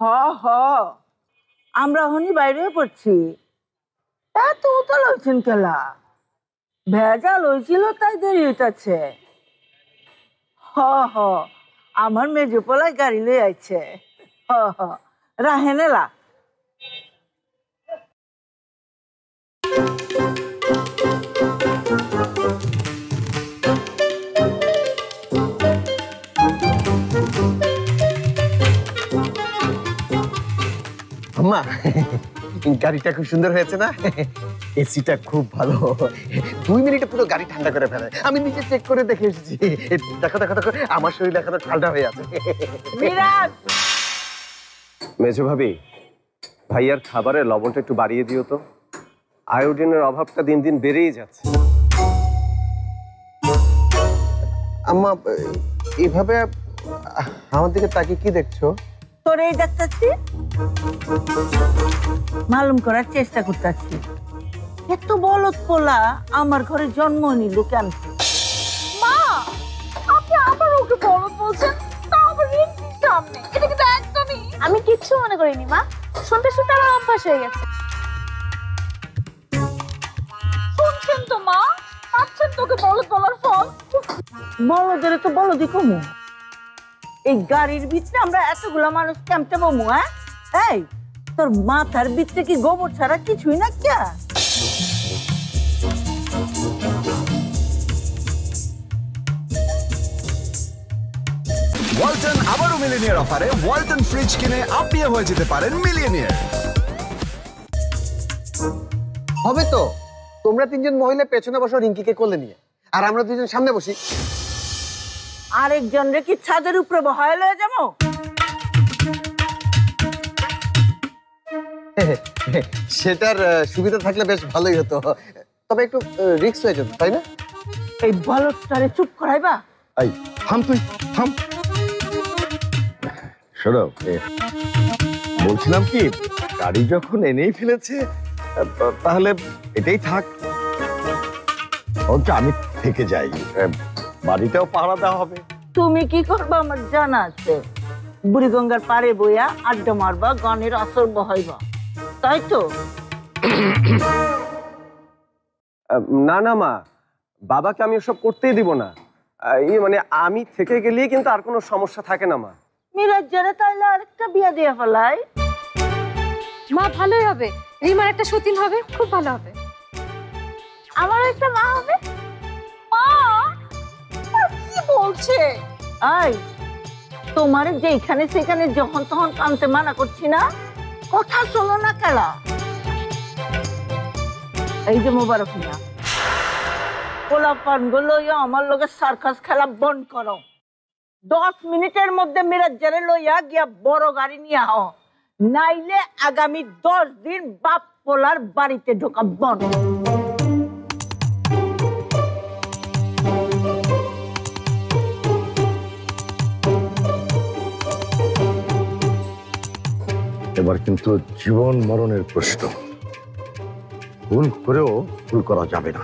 হ হ আমরা হনি বাইরে পড়ছি। এত উতল হয়েছেন কেলা? ভেজাল হয়েছিল তাই দেরি হইতাছে। হ হ আমার মেজো পোলায় গাড়ি লই আইছে। হ হ রাহেনেলা আম্মা গাড়িটা খুব সুন্দর হয়েছে না? এসিটা খুব ভালো, 2 মিনিটে পুরো গাড়ি ঠান্ডা করে ফেলে। আমি নিজে চেক করে দেখে এসেছি। দেখো দেখো দেখো আমার শরীর এখনো ঠান্ডা হয়ে আছে। মেজো ভাবি, ভাইয়ার খাবারে লবণটা একটু বাড়িয়ে দিও তো, আয়োডিনের অভাবটা দিন দিন বেড়েই যাচ্ছে। আম্মা এভাবে আমার দিকে তাকিয়ে কি দেখছো? তোর এই ডাক্তারছি মালুম করার চেষ্টা করতেছি এত বলদ পোলা আমার ঘরে জন্ম নিল কেন? মা আপনি আবার ওকে বলদ বলছেন, তাও আবার রিন্সির সামনে। এটা কিন্তু একদমই আমি কিচ্ছু মনে করিনি মা, শুনতে শুনতে আমার অভ্যাস হয়ে গেছে। শুনছেন তো মা, পাচ্ছেন তোকে বলদ বলার ফল। বলদের তো বলদি কমু, এই গাড়ির ভিতরে আমরা এতগুলা মানুষ কেমতে বমু? হ্যাঁ এই তোর মাথার ভিতরে কি গোবর ছাড়া কিছুই না কে? ওয়ালটন আবারও মিলিয়নিয়ার অফারে ওয়ালটন ফ্রিজ কিনে আপনিও হয়ে যেতে পারেন মিলিয়নিয়ার। হবে তো, তোমরা 3 জন মহিলা পেছনে বসো রিঙ্কিকে কোলে নিয়ে, আর আমরা 2 জন সামনে বসি। আরেকজন রে কি ছাদের উপরে বহায় লয়ে যাবো? সেটার সুবিধা থাকলে বেশ ভালোই হতো, তবে একটু রিস্ক হয়ে যেত, তাই না? এই বলদটারে চুপ করাইবা? এই থাম, তুই থাম। শোনো, বলছিলাম কি, গাড়ি যখন এনেই ফেলেছে তাহলে এটাই থাক। আমি থেকে যাই, বাড়িটাও পাহারা দেওয়া হবে। তুমি কি করবা আমার জানা আছে। বুড়িগঙ্গার পারে বইয়া আড্ডা মারবা, গানের আসর বহাইবা, তাই তো? না না মা, বাবাকে আমি এসব করতেই দিব না। মানে আমি থেকে গেলেই কিন্তু আর কোনো সমস্যা থাকে না মা। মিরাজ যারা তাইলে আরেকটা বিয়া দিয়ে ফেলাই। মা ভালোই হবে, রিমার একটা সতীন হবে, খুব ভালো হবে। আমার একটা মা হবে। মা কি বলছে? আই তোমার যেখানে সেখানে যখন তখন কানতে মানা করছি না, কথা শোনো না কেলা? এই যে মোবারক মিয়া, পোলাপান গুলো আমার লগে সার্কাস খেলা বন্ধ করো। 10 মিনিটের মধ্যে মিরাজ জারে লইয়া গিয়া বড় গাড়ি নিয়ে আও, নাইলে আগামী 10 দিন বাপ পোলার বাড়িতে ঢোকা বন্ধ। এবার কিন্তু জীবন মরণের প্রশ্ন, ভুল করেও ভুল করা যাবে না।